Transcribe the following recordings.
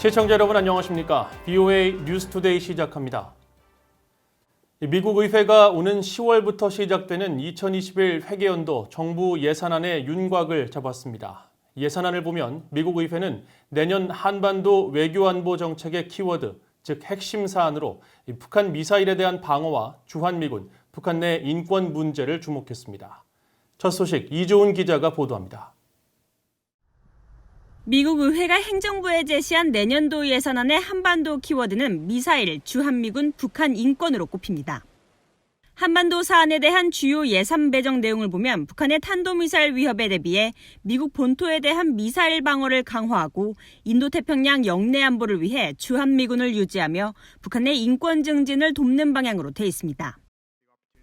시청자 여러분 안녕하십니까? BOA 뉴스투데이 시작합니다. 미국 의회가 오는 10월부터 시작되는 2021 회계연도 정부 예산안의 윤곽을 잡았습니다. 예산안을 보면 미국 의회는 내년 한반도 외교안보 정책의 키워드, 즉 핵심 사안으로 북한 미사일에 대한 방어와 주한미군, 북한 내 인권 문제를 주목했습니다. 첫 소식 이조은 기자가 보도합니다. 미국 의회가 행정부에 제시한 내년도 예산안의 한반도 키워드는 미사일, 주한미군, 북한 인권으로 꼽힙니다. 한반도 사안에 대한 주요 예산 배정 내용을 보면 북한의 탄도미사일 위협에 대비해 미국 본토에 대한 미사일 방어를 강화하고 인도태평양 영내 안보를 위해 주한미군을 유지하며 북한 내 인권 증진을 돕는 방향으로 돼 있습니다.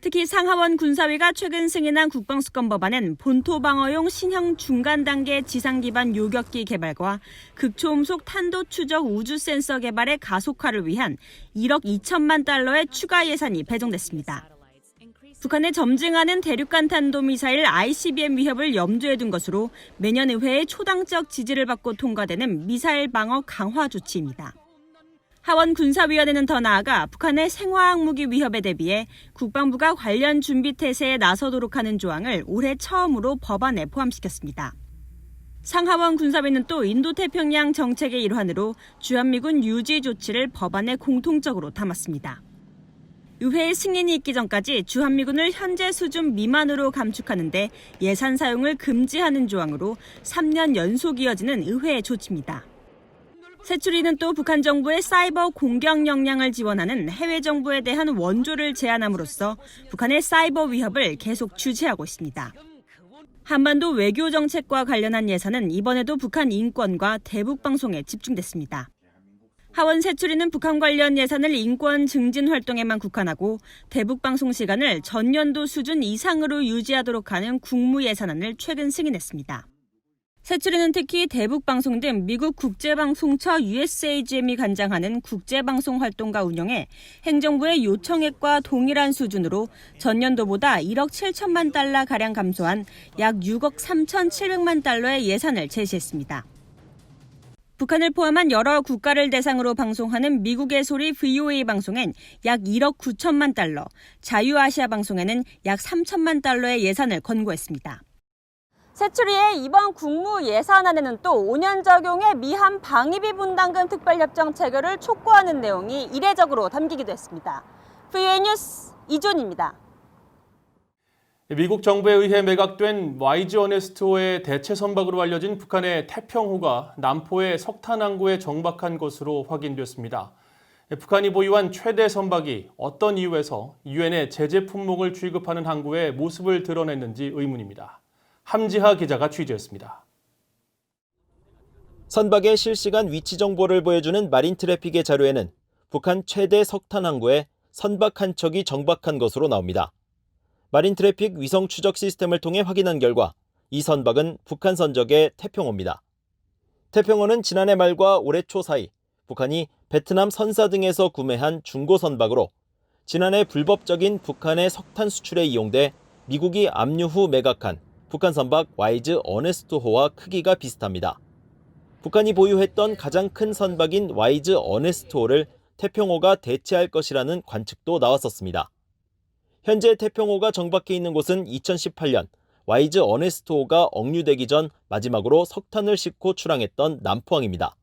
특히 상하원 군사위가 최근 승인한 국방수권 법안은 본토 방어용 신형 중간 단계 지상 기반 요격기 개발과 극초음속 탄도 추적 우주 센서 개발의 가속화를 위한 1억 2천만 달러의 추가 예산이 배정됐습니다. 북한의 점증하는 대륙간 탄도미사일 ICBM 위협을 염두에 둔 것으로 매년 의회의 초당적 지지를 받고 통과되는 미사일 방어 강화 조치입니다. 하원 군사위원회는 더 나아가 북한의 생화학 무기 위협에 대비해 국방부가 관련 준비 태세에 나서도록 하는 조항을 올해 처음으로 법안에 포함시켰습니다. 상하원 군사위는 또 인도태평양 정책의 일환으로 주한미군 유지 조치를 법안에 공통적으로 담았습니다. 의회의 승인이 있기 전까지 주한미군을 현재 수준 미만으로 감축하는 데 예산 사용을 금지하는 조항으로 3년 연속 이어지는 의회의 조치입니다. 새 추리는 또 북한 정부의 사이버 공격 역량을 지원하는 해외 정부에 대한 원조를 제한함으로써 북한의 사이버 위협을 계속 주시하고 있습니다. 한반도 외교 정책과 관련한 예산은 이번에도 북한 인권과 대북 방송에 집중됐습니다. 하원 새 추리는 북한 관련 예산을 인권 증진 활동에만 국한하고 대북 방송 시간을 전년도 수준 이상으로 유지하도록 하는 국무 예산안을 최근 승인했습니다. 새 추리는 특히 대북방송 등 미국 국제방송처 USAGM이 관장하는 국제방송 활동가 운영에 행정부의 요청액과 동일한 수준으로 전년도보다 1억 7천만 달러가량 감소한 약 6억 3,700만 달러의 예산을 제시했습니다. 북한을 포함한 여러 국가를 대상으로 방송하는 미국의 소리 VOA 방송엔 약 1억 9천만 달러, 자유아시아 방송에는 약 3천만 달러의 예산을 권고했습니다. 새추리의 이번 국무 예산안에는 또 5년 적용의 미한 방위비 분담금 특별협정 체결을 촉구하는 내용이 이례적으로 담기기도 했습니다. VOA 뉴스 이존입니다. 미국 정부에 의해 매각된 YG 어네스트호의 대체 선박으로 알려진 북한의 태평호가 남포의 석탄 항구에 정박한 것으로 확인됐습니다. 북한이 보유한 최대 선박이 어떤 이유에서 유엔의 제재 품목을 취급하는 항구의 모습을 드러냈는지 의문입니다. 함지하 기자가 취재했습니다. 선박의 실시간 위치 정보를 보여주는 마린 트래픽의 자료에는 북한 최대 석탄 항구에 선박 한 척이 정박한 것으로 나옵니다. 마린 트래픽 위성 추적 시스템을 통해 확인한 결과 이 선박은 북한 선적의 태평호입니다. 태평호는 지난해 말과 올해 초 사이 북한이 베트남 선사 등에서 구매한 중고 선박으로 지난해 불법적인 북한의 석탄 수출에 이용돼 미국이 압류 후 매각한 북한 선박 YG 어네스트호와 크기가 비슷합니다. 북한이 보유했던 가장 큰 선박인 YG 어네스트호를 태평호가 대체할 것이라는 관측도 나왔었습니다. 현재 태평호가 정박해 있는 곳은 2018년 YG 어네스트호가 억류되기 전 마지막으로 석탄을 싣고 출항했던 남포항입니다.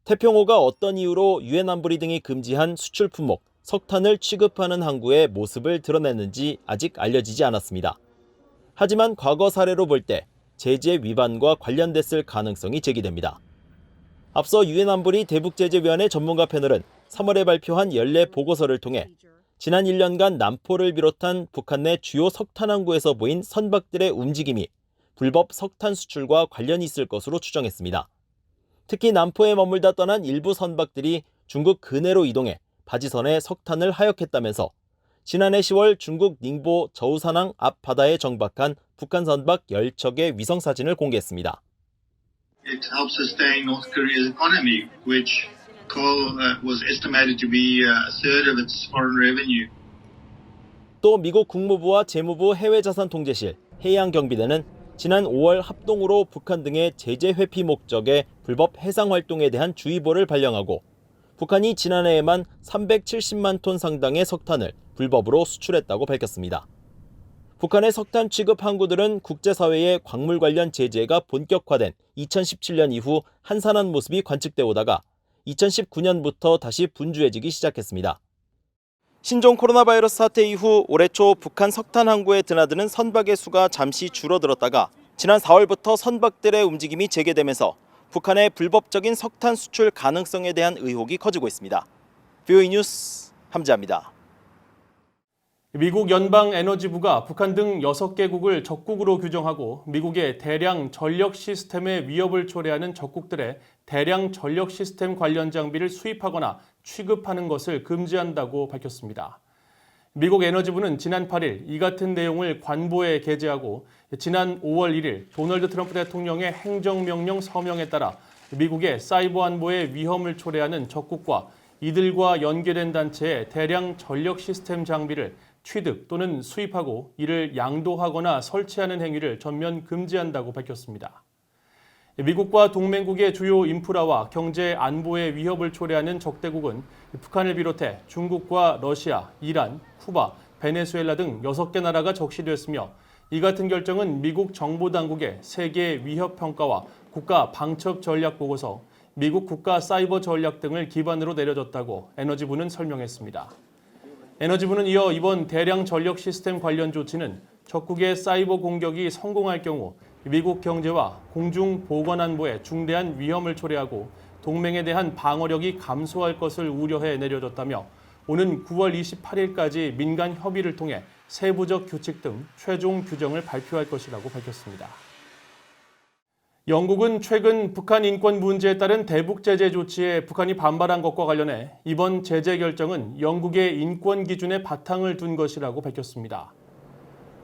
태평호가 어떤 이유로 유엔 안보리 등이 금지한 수출 품목, 석탄을 취급하는 항구의 모습을 드러냈는지 아직 알려지지 않았습니다. 하지만 과거 사례로 볼 때 제재 위반과 관련됐을 가능성이 제기됩니다. 앞서 유엔 안보리 대북제재위원회 전문가 패널은 3월에 발표한 연례 보고서를 통해 지난 1년간 남포를 비롯한 북한 내 주요 석탄 항구에서 보인 선박들의 움직임이 불법 석탄 수출과 관련이 있을 것으로 추정했습니다. 특히 남포에 머물다 떠난 일부 선박들이 중국 근해로 이동해 바지선에 석탄을 하역했다면서 지난해 10월 중국 닝보 저우산항 앞 바다에 정박한 북한 선박 10척의 위성 사진을 공개했습니다. It helps sustain North Korea's economy, which coal was estimated to be a third of its foreign revenue. 또 미국 국무부와 재무부 해외자산통제실, 해양경비대는 지난 5월 합동으로 북한 등의 제재 회피 목적의 불법 해상 활동에 대한 주의보를 발령하고 북한이 지난해에만 370만 톤 상당의 석탄을 불법으로 수출했다고 밝혔습니다. 북한의 석탄 취급 항구들은 국제사회의 광물 관련 제재가 본격화된 2017년 이후 한산한 모습이 관측돼 오다가 2019년부터 다시 분주해지기 시작했습니다. 신종 코로나 바이러스 사태 이후 올해 초 북한 석탄 항구에 드나드는 선박의 수가 잠시 줄어들었다가 지난 4월부터 선박들의 움직임이 재개되면서 북한의 불법적인 석탄 수출 가능성에 대한 의혹이 커지고 있습니다. VOA 뉴스 함지아입니다. 미국 연방에너지부가 북한 등 6개국을 적국으로 규정하고 미국의 대량 전력 시스템에 위협을 초래하는 적국들의 대량 전력 시스템 관련 장비를 수입하거나 취급하는 것을 금지한다고 밝혔습니다. 미국 에너지부는 지난 8일 이 같은 내용을 관보에 게재하고 지난 5월 1일 도널드 트럼프 대통령의 행정명령 서명에 따라 미국의 사이버 안보에 위험을 초래하는 적국과 이들과 연계된 단체의 대량 전력 시스템 장비를 취득 또는 수입하고 이를 양도하거나 설치하는 행위를 전면 금지한다고 밝혔습니다. 미국과 동맹국의 주요 인프라와 경제 안보에 위협을 초래하는 적대국은 북한을 비롯해 중국과 러시아, 이란, 쿠바, 베네수엘라 등 6개 나라가 적시됐으며 이 같은 결정은 미국 정보당국의 세계 위협 평가와 국가 방첩 전략 보고서, 미국 국가 사이버 전략 등을 기반으로 내려졌다고 에너지부는 설명했습니다. 에너지부는 이어 이번 대량 전력 시스템 관련 조치는 적국의 사이버 공격이 성공할 경우 미국 경제와 공중 보건 안보에 중대한 위험을 초래하고 동맹에 대한 방어력이 감소할 것을 우려해 내려졌다며 오는 9월 28일까지 민간 협의를 통해 세부적 규칙 등 최종 규정을 발표할 것이라고 밝혔습니다. 영국은 최근 북한 인권 문제에 따른 대북 제재 조치에 북한이 반발한 것과 관련해 이번 제재 결정은 영국의 인권 기준에 바탕을 둔 것이라고 밝혔습니다.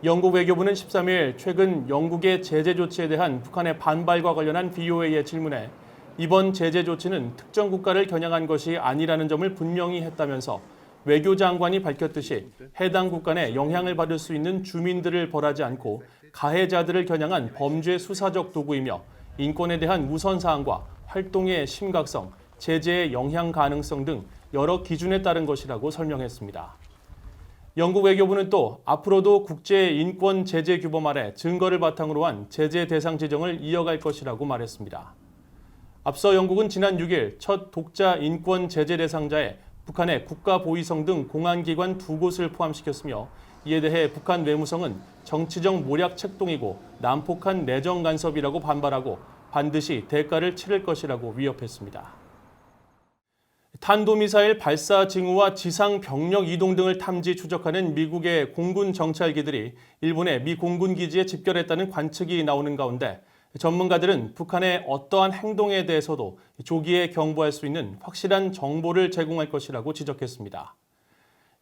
영국 외교부는 13일 최근 영국의 제재 조치에 대한 북한의 반발과 관련한 VOA의 질문에 이번 제재 조치는 특정 국가를 겨냥한 것이 아니라는 점을 분명히 했다면서 외교장관이 밝혔듯이 해당 국가 내 영향을 받을 수 있는 주민들을 벌하지 않고 가해자들을 겨냥한 범죄 수사적 도구이며 인권에 대한 우선사항과 활동의 심각성, 제재의 영향 가능성 등 여러 기준에 따른 것이라고 설명했습니다. 영국 외교부는 또 앞으로도 국제 인권 제재 규범 아래 증거를 바탕으로 한 제재 대상 지정을 이어갈 것이라고 말했습니다. 앞서 영국은 지난 6일 첫 독자 인권 제재 대상자에 북한의 국가보위성 등 공안기관 2곳을 포함시켰으며 이에 대해 북한 외무성은 정치적 모략 책동이고 난폭한 내정 간섭이라고 반발하고 반드시 대가를 치를 것이라고 위협했습니다. 탄도미사일 발사 징후와 지상 병력 이동 등을 탐지 추적하는 미국의 공군 정찰기들이 일본의 미 공군 기지에 집결했다는 관측이 나오는 가운데 전문가들은 북한의 어떠한 행동에 대해서도 조기에 경보할 수 있는 확실한 정보를 제공할 것이라고 지적했습니다.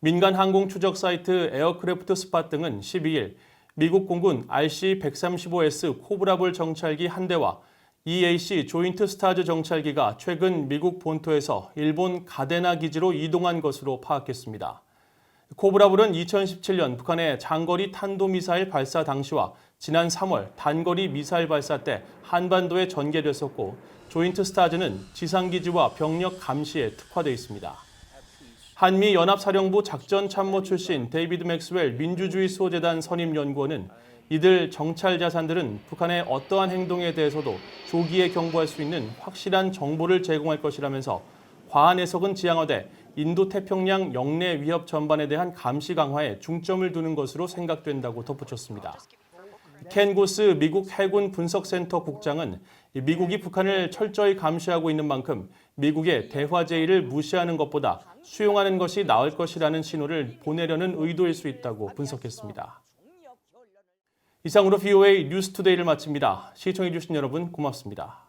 민간 항공 추적 사이트 에어크래프트 스팟 등은 12일 미국 공군 RC-135S 코브라볼 정찰기 한 대와 EAC 조인트 스타즈 정찰기가 최근 미국 본토에서 일본 가데나 기지로 이동한 것으로 파악했습니다. 코브라볼은 2017년 북한의 장거리 탄도미사일 발사 당시와 지난 3월 단거리 미사일 발사 때 한반도에 전개됐었고 조인트 스타즈는 지상기지와 병력 감시에 특화되어 있습니다. 한미 연합사령부 작전참모 출신 데이비드 맥스웰 민주주의 수호재단 선임연구원은 이들 정찰 자산들은 북한의 어떠한 행동에 대해서도 조기에 경보할 수 있는 확실한 정보를 제공할 것이라면서 과한 해석은 지양하되 인도태평양 영내 위협 전반에 대한 감시 강화에 중점을 두는 것으로 생각된다고 덧붙였습니다. 켄 고스 미국 해군 분석센터 국장은 미국이 북한을 철저히 감시하고 있는 만큼 미국의 대화 제의를 무시하는 것보다 수용하는 것이 나을 것이라는 신호를 보내려는 의도일 수 있다고 분석했습니다. 이상으로 VOA 뉴스투데이를 마칩니다. 시청해주신 여러분 고맙습니다.